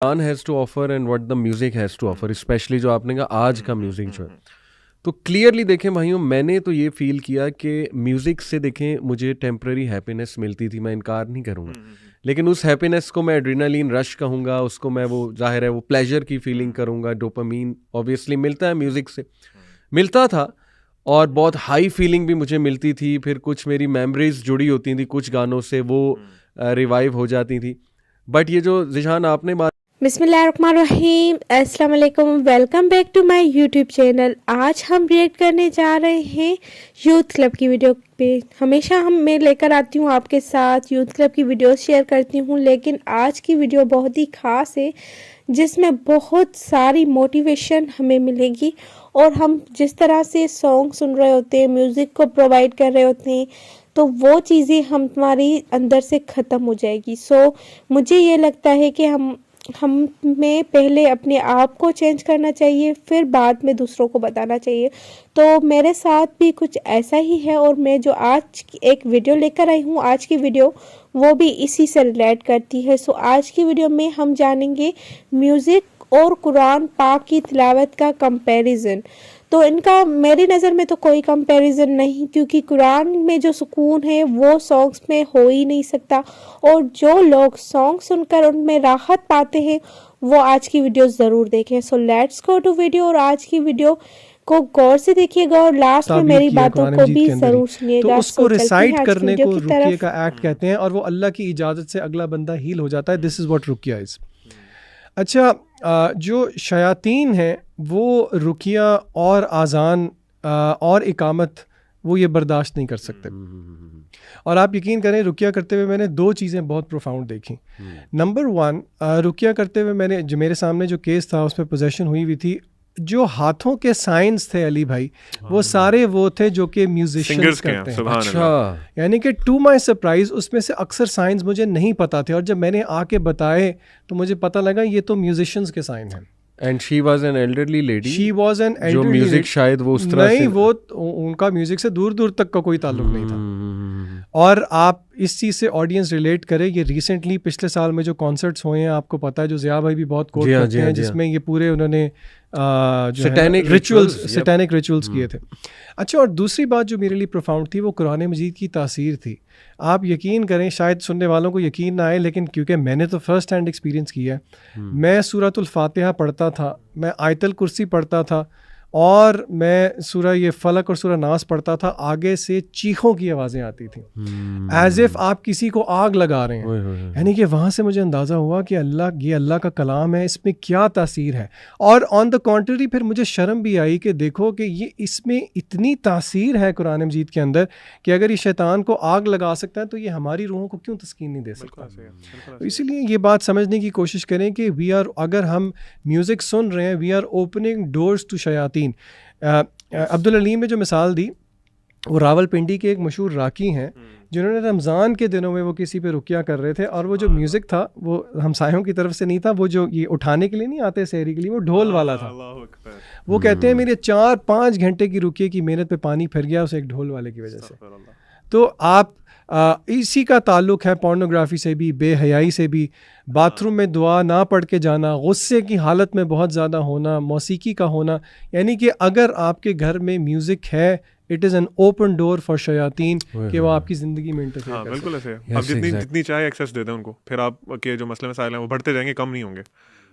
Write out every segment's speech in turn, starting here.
Quran has to offer and what the music has to offer, especially जो आपने कहा आज का म्यूज़िक जो है, तो क्लियरली देखें भाइयों, मैंने तो ये फील किया कि म्यूज़िक से देखें मुझे टेम्पररी हैप्पीनेस मिलती थी, मैं इनकार नहीं करूँगा, लेकिन उस हैप्पीनेस को मैं एड्रेनालिन रश कहूँगा, उसको मैं वो जाहिर है वो प्लेजर की फीलिंग करूँगा, डोपामीन ऑब्वियसली मिलता है म्यूज़िक से, मिलता था और बहुत हाई फीलिंग भी मुझे मिलती थी, फिर कुछ मेरी मेमोरीज जुड़ी होती थी कुछ गानों से, वो रिवाइव हो जाती थी। बट ये जो ज़िशान आपने बात बिस्मिल्लाहिर्रहमानिर्रहीम, अस्सलाम वालेकुम, welcome back to my YouTube channel. आज हम रिएक्ट करने जा रहे हैं यूथ क्लब की वीडियो पे। हमेशा मैं लेकर आती हूँ आपके साथ यूथ क्लब की वीडियो शेयर करती हूँ, लेकिन आज की वीडियो बहुत ही ख़ास है जिसमें बहुत सारी मोटिवेशन हमें मिलेगी और हम जिस तरह से सॉन्ग सुन रहे होते हैं, म्यूज़िक को प्रोवाइड कर रहे होते हैं, तो वो चीज़ें हमारी अंदर से ख़त्म हो जाएगी। सो मुझे ये लगता है कि हमें पहले अपने आप को चेंज करना चाहिए, फिर बाद में दूसरों को बताना चाहिए। तो मेरे साथ भी कुछ ऐसा ही है और मैं जो आज एक वीडियो लेकर आई हूँ, आज की वीडियो वो भी इसी से रिलेट करती है। सो आज की वीडियो में हम जानेंगे म्यूज़िक और कुरान पाक की तिलावत का कंपैरिजन। तो इनका मेरी नज़र में तो कोई कंपैरिजन नहीं, क्योंकि कुरान में जो सुकून है वो सॉन्ग्स में हो ही नहीं सकता, और जो लोग सॉन्ग सुनकर उनमें राहत पाते हैं वो आज की वीडियो ज़रूर देखें। So let's go to video, और आज की वीडियो को गौर से देखिएगा और लास्ट में मेरी बातों को भी ज़रूर सुनिएगा। तो उसको रिसाइट करने को रुकिया का एक्ट कहते हैं, और वो अल्लाह की इजाज़त से अगला बंदा हील हो जाता है। दिस इज़ व्हाट रुकिया इज़। अच्छा, जो शयातीन हैं वो रुकिया और आज़ान और इकामत वो ये बर्दाश्त नहीं कर सकते। और आप यकीन करें, रुकिया करते हुए मैंने दो चीज़ें बहुत प्रोफाउंड देखी। नंबर वन, रुकिया करते हुए मैंने जो मेरे सामने जो केस था उस पर पोजेशन हुई हुई थी, जो हाथों के साइंस थे अली भाई, वो सारे वो थे जो कि म्यूजिशियंस करते हैं। अच्छा, यानी कि टू माय सरप्राइज उसमें से अक्सर साइंस मुझे नहीं पता थे, और जब मैंने आके बताए तो मुझे पता लगा ये तो म्यूजिशियंस के साइन हैं। And she was an elderly lady, she was an जो म्यूजिक शायद वो उस तरह नहीं, से वो उनका म्यूजिक से दूर दूर तक का कोई ताल्लुक नहीं था। और आप इस चीज़ से ऑडियंस रिलेट करें, ये रिसेंटली पिछले साल में जो कॉन्सर्ट्स हुए हैं, आपको पता है, जो ज़िया भाई भी बहुत कोट करते हैं, जिसमें ये पूरे उन्होंने सैटेनिक रिचुअल्स किए थे। अच्छा, और दूसरी बात जो मेरे लिए प्रोफाउंड थी वो कुरान मजीद की तासीर थी। आप यकीन करें, शायद सुनने वालों को यकीन ना आए, लेकिन क्योंकि मैंने तो फर्स्ट हैंड एक्सपीरियंस किया है। मैं सूरतुल फातिहा पढ़ता था, मैं आयतुल कुर्सी पढ़ता था, और मैं सूरह ये फलक और सूरह नास पढ़ता था, आगे से चीखों की आवाज़ें आती थी, एज इफ़ आप किसी को आग लगा रहे हैं। यानी कि वहाँ से मुझे अंदाज़ा हुआ कि ये अल्लाह का कलाम है, इसमें क्या तासीर है। और ऑन द कॉन्ट्ररी फिर मुझे शर्म भी आई कि देखो कि ये इसमें इतनी तासीर है कुरान मजीद के अंदर कि अगर ये शैतान को आग लगा सकता है तो ये हमारी रूहों को क्यों तस्कीन नहीं दे सकता। तो इसीलिए ये बात समझने की कोशिश करें कि अगर हम म्यूज़िक सुन रहे हैं, we are opening doors to शयातीन। अब्दुल अलीम ने जो मिसाल दी, वो रावलपिंडी के एक मशहूर राकी हैं, जिन्होंने रमज़ान के दिनों में वो किसी पे रुकिया कर रहे थे, और वो जो म्यूज़िक था वो हमसायों की तरफ से नहीं था, वो जो ये उठाने के लिए नहीं आते सहरी के लिए, वो ढोल वाला था। वो कहते हैं मेरे 4-5 घंटे की रुकिए की मेहनत पे पानी फिर गया उस एक ढोल वाले की वजह से। तो आप इसी का ताल्लुक़ है पोर्नोग्राफी से भी, बेहयाई से भी, बाथरूम में दुआ ना पढ़ के जाना, गुस्से की हालत में बहुत ज़्यादा होना, मौसीकी का होना। यानी कि अगर आपके घर में म्यूज़िक है, it is an open door for शयातीन कि वो आपकी ज़िंदगी में इंटरफेयर कर सकते हैं। बिल्कुल ऐसे है। अब जितनी चाहे एक्सेस दे दें उनको, फिर आपके जो मसले मसाइल हैं वो बढ़ते जाएंगे, कम नहीं होंगे।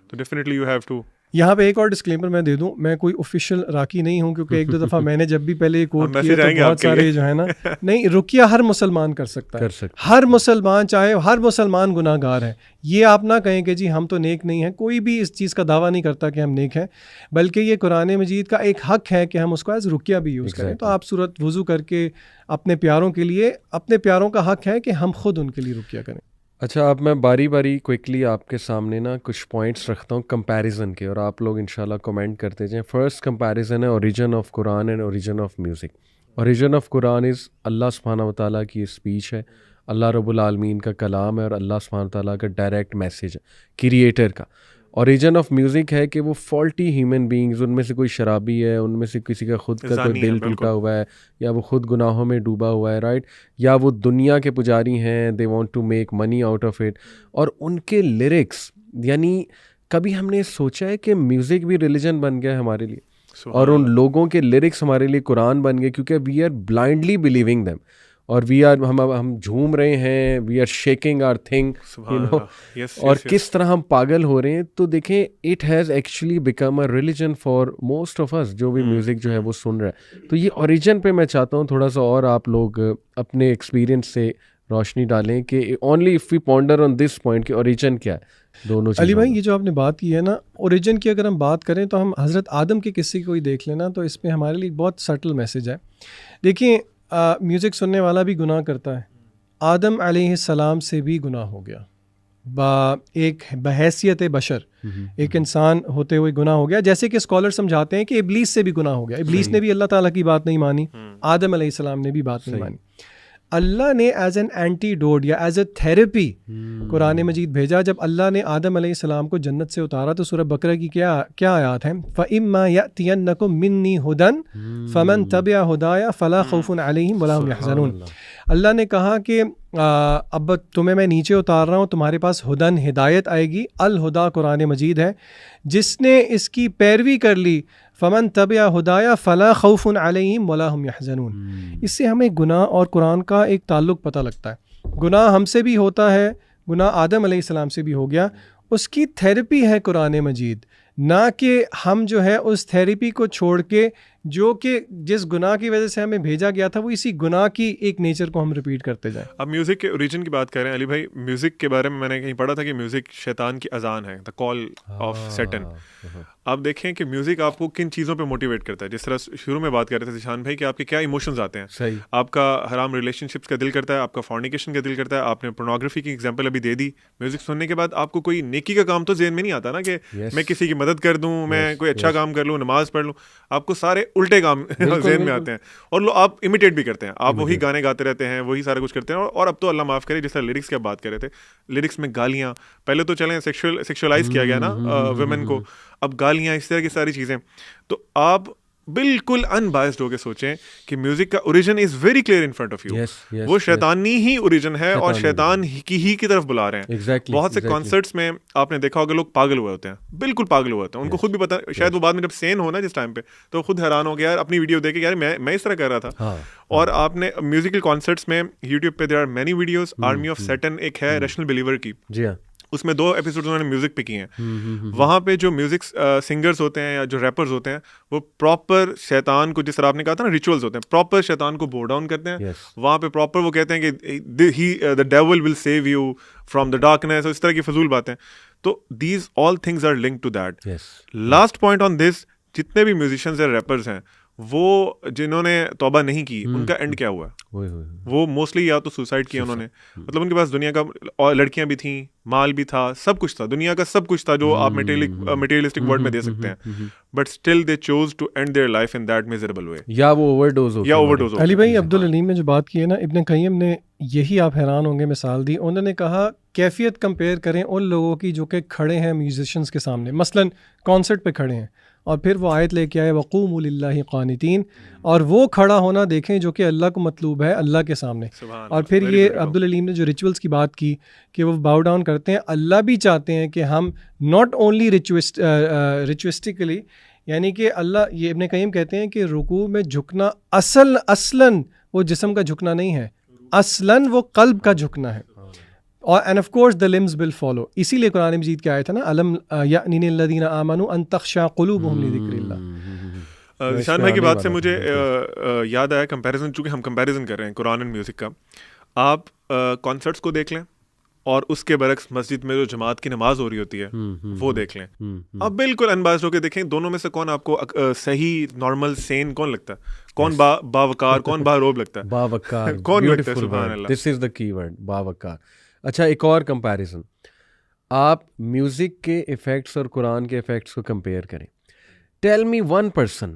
तो डेफिनेटली यू हैव टू। यहाँ पे एक और डिस्क्लेमर मैं दे दूं, मैं कोई ऑफिशियल राकी नहीं हूं, क्योंकि एक दो दफ़ा मैंने जब भी पहले ये कोट किया तो बहुत सारे जो है ना, नहीं, रुकिया हर मुसलमान कर सकता है, हर मुसलमान, चाहे हर मुसलमान गुनाहगार है। ये आप ना कहें कि जी हम तो नेक नहीं हैं, कोई भी इस चीज़ का दावा नहीं करता कि हम नेक हैं, बल्कि ये कुरान मजीद का एक हक है कि हम उसको एज रुकिया भी यूज़ करें। तो आप सूरत वज़ू करके अपने प्यारों के लिए, अपने प्यारों का हक है कि हम खुद उनके लिए रुकिया करें। अच्छा, अब मैं बारी बारी क्विकली आपके सामने ना कुछ पॉइंट्स रखता हूँ कंपैरिजन के, और आप लोग इंशाल्लाह कमेंट करते जाएं। फर्स्ट कंपैरिजन है origin of Quran and origin of music. Origin of Quran is Allah सुब्हानहू व तआला की स्पीच है, अल्लाह रब्बुल आलमीन का कलाम है, और अल्लाह सुब्हानहू व तआला का डायरेक्ट मैसेज है क्रिएटर का। ओरिजिन ऑफ म्यूज़िक है कि वो फॉल्टी ह्यूमन बींग्स, उनमें से कोई शराबी है, उनमें से किसी का खुद का कोई दिल टूटा हुआ है, या वो खुद गुनाहों में डूबा हुआ है, राइट, या वो दुनिया के पुजारी हैं, they want to make money out of it. और उनके लिरिक्स, यानी कभी हमने सोचा है कि म्यूज़िक भी रिलीजन बन गया है हमारे लिए, और उन लोगों के लिरिक्स हमारे लिए कुरान बन गए, क्योंकि we are blindly believing them, और वी आर हम झूम रहे हैं, we are shaking our thing, you know, और किस तरह हम पागल हो रहे हैं. तो देखें, it has actually become a religion for most of us जो भी म्यूज़िक जो है वो सुन रहा है. तो ये ओरिजिन पे मैं चाहता हूँ थोड़ा सा और आप लोग अपने एक्सपीरियंस से रोशनी डालें कि only if we ponder on this point कि ओरिजिन क्या है दोनों चीज़ों. अली भाई, ये जो आपने बात की है ना ओरिजिन की, अगर हम बात करें तो हम हज़रत आदम के किस्से को ही देख लेना, तो इसमें हमारे लिए बहुत सटल मैसेज है. देखिए, म्यूज़िक सुनने वाला भी गुनाह करता है. आदम अलैहिस्सलाम से भी गुनाह हो गया, एक बहैसियत बशर, एक इंसान होते हुए गुनाह हो गया. जैसे कि स्कॉलर समझाते हैं कि इब्लीस से भी गुनाह हो गया. इब्लीस ने भी अल्लाह ताला की बात नहीं मानी, आदम अलैहिस्सलाम ने भी बात नहीं मानी. अल्लाह ने एज एन एंटीडोट या एज ए थेरेपी कुरान मजीद भेजा. जब अल्लाह ने आदम अलैहिस्सलाम को जन्नत से उतारा तो सूरह बकरा की क्या आयत है, फ़इम्मा यअतियन्नकुम मिन्नी हुदन फ़मन तबिअ हुदाया फ़ला खौफुन अलैहिम वला हुम यहज़नून. अल्लाह ने कहा कि अब तुम्हें मैं नीचे उतार रहा हूँ, तुम्हारे पास हुदन हिदायत आएगी. अल हुदा कुरान मजीद है, जिसने इसकी पैरवी कर ली फ़मन तबिअ हुदाया फ़ला खौफुन अलैहिम वला हुम यहज़नून. इससे हमें गुनाह और कुरान का एक ताल्लुक़ पता लगता है. गुनाह हमसे भी होता है, गुनाह आदम अलैहिस्सलाम से भी हो गया. उसकी थेरेपी है कुरान मजीद, ना कि हम जो है उस थेरेपी को छोड़ के जो कि जिस गुनाह की वजह से हमें भेजा गया था वो इसी गुनाह की एक नेचर को हम रिपीट करते जाएं. अब म्यूज़िक के ओरिजिन की बात कर रहे हैं अली भाई. म्यूज़िक के बारे में मैंने कहीं पढ़ा था कि म्यूज़िक शैतान की अजान है, द कॉल ऑफ सैटन. आप देखें कि म्यूज़िक आपको किन चीज़ों पे मोटिवेट करता है. जिस तरह शुरू में बात कर रहे थे जिशान भाई कि आपके क्या इमोशंस आते हैं. सही. आपका हराम रिलेशनशिप्स का दिल करता है, आपका फॉर्निकेशन का दिल करता है. आपने पोर्नोग्राफी की एग्जांपल अभी दे दी. म्यूज़िक सुनने के बाद आपको कोई नेकी का काम तो ज़हन में नहीं आता ना कि मैं किसी की मदद कर दूँ, मैं कोई अच्छा काम कर लूँ, नमाज पढ़ लूँ. आपको सारे उल्टे काम ज़हन में आते हैं और आप इमिटेट भी करते हैं. आप वही गाने गाते रहते हैं, वही सारा कुछ करते हैं. और अब तो अल्लाह माफ़ करे, जिस तरह लिरिक्स की बात कर रहे थे, लिरिक्स में गालियाँ, पहले तो चलें सेक्सुअलाइज किया गया ना वुमेन को, अब गालियाँ, इस तरह की सारी चीज़ें. तो आप बिल्कुल अनबायस्ड होकर सोचें कि म्यूजिक का origin is very clear in front of you. वो शैतानी ही ओरिजिन है और शैतान की तरफ बुला रहे हैं. बहुत से कॉन्सर्ट्स में आपने देखा होगा लोग पागल हुए होते हैं, बिल्कुल पागल हुए होते हैं. उनको खुद भी पता, शायद वो बाद में जब सेन होना जिस टाइम पे, तो खुद हैरान हो गया यार अपनी वीडियो देखे, यार मैं इस तरह कर रहा था. और आपने म्यूजिकल कॉन्सर्ट्स में यूट्यूब पे there are many videos. Army of Satan एक है रैशनल बिलीवर की, उसमें 2 एपिसोड उन्होंने म्यूजिक पे किए हैं. वहाँ पे जो म्यूजिक सिंगर्स होते हैं या जो रैपर्स होते हैं वो प्रॉपर शैतान को, जिस तरह आपने कहा था ना रिचुअल्स होते हैं, प्रॉपर शैतान को बो डाउन करते हैं. वहाँ पे प्रॉपर वो कहते हैं कि the devil will save you from the darkness, इस तरह की फजूल बातें. तो these all things are linked to that. Last point on this, जितने भी म्यूजिशियंस या रैपर्स हैं वो जिन्होंने तौबा नहीं की, उनका एंड क्या हुआ? वो मोस्टली या तो सुसाइड किया उन्होंने. मतलब उनके पास दुनिया का, और लड़कियां भी थी, माल भी था, सब कुछ था, दुनिया का सब कुछ था जो आप मटेरियलिस्टिक वर्ल्ड में दे सकते हैं, but still they chose to end their life in that miserable way. या वो ओवरडोज हो. अली भाई, अब्दुल अलीम ने जो बात की है ना, इब्न कय्यम ने यही, आप हैरान होंगे, मिसाल दी. उन्होंने कहा कैफियत कंपेयर करें उन लोगों की जो कि खड़े हैं म्यूजिशियंस के सामने, मसलन कॉन्सर्ट पे खड़े हैं, और फिर वो आयत लेके आए वक़ूमू लिल्लाहि क़ानितीन, और वो खड़ा होना देखें जो कि अल्लाह को मतलूब है अल्लाह के सामने. और फिर ये अब्दुल अलीम ने जो रिचुअल्स की बात की कि वो बाउ डाउन करते हैं, अल्लाह भी चाहते हैं कि हम नॉट ओनली रिचुअस्टिकली, यानी कि अल्लाह, ये इब्न कय्यम कहते हैं कि रुकू में झुकना असलन वो जिस्म का झुकना नहीं है, असलन वो कल्ब का झुकना है. और end of course the limbs will follow. इसीलिए कुरान मजीद क्या आया था ना, अलम यअनिल्लज़ीना आमनू अन तख़शा क़ुलूबुहुम लिज़िक्रिल्लाह. निशान भाई की बात से मुझे याद आया कंपैरिजन, चूंकि हम कंपैरिजन कर रहे हैं कुरान एंड म्यूजिक का. आप कॉन्सर्ट्स को देख लें और उसके बरक्स मस्जिद में जो जमात की नमाज हो रही होती है वो देख लें. आप बिल्कुल अनबाज़्ड होकर देखें, दोनों में से कौन आपको सही नॉर्मल सेन कौन लगता है, कौन बावकार, कौन बारोब लगता है? बावकार कौन लगता है? सुभान अल्लाह, दिस इज द कीवर्ड, बावकार. अच्छा, एक और कंपैरिजन, आप म्यूजिक के इफेक्ट्स और कुरान के इफेक्ट्स को कंपेयर करें. Tell me one person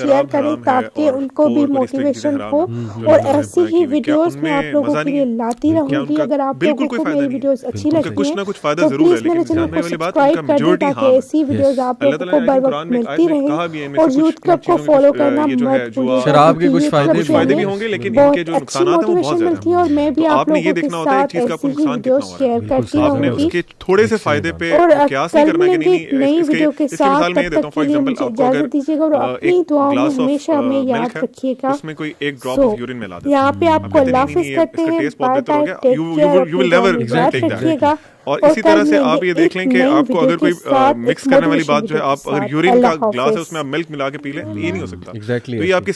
share करें ताकि उनको भी मोटिवेशन हो। और ऐसी ही वीडियोस मैं आप लोगों के लिए लाती रहूंगी। अगर आप लोगों को मेरी वीडियोस अच्छी लगती हैं तो प्लीज मेरे चैनल को सब्सक्राइब कर दें ताकि ऐसी वीडियोस आप लोगों को बर वक्त मिलती रहे। और यूथ क्लब को फॉलो करना मत भूलिए। शराब के कुछ फायदे भी होंगे, लेकिन बहुत इनके जो अच्छी नुकसान है वो बहुत मोटिवेशन मिलती है। और मैं भी आप लोगों के साथ ऐसी ही वीडियोस शेयर करती आपने रहूंगी। उसके थोड़े से फायदे पे और प्रयास नहीं कल करना है कि मिलेंगे नहीं एक नई वीडियो के इसके साथ। मिसाल मैं ये तब देता हूँ तक फॉर के लिए एग्जांपल मुझे आपको अगर इजाजत दीजिएगा और अपनी एक दुआओं में ग्लास हमेशा ऑफ हमें याद मिल्क है, रखिएगा। उसमें कोई एक ड्रॉप So, ऑफ यूरिन मिला दे, यहाँ पे आपको अल्लाह हाफिज करते हैं। Bye bye, take care, you will never याद टेक दैट। रखिएगा। और इसी तरह से आप ये देख लें कि आपको अगर कोई मिक्स करने वाली बात जो है, आप अगर यूरिन का ग्लास है उसमें आप मिल्क मिला के पी लें, ये नहीं हो सकता। एग्जैक्टली तो ये आपकी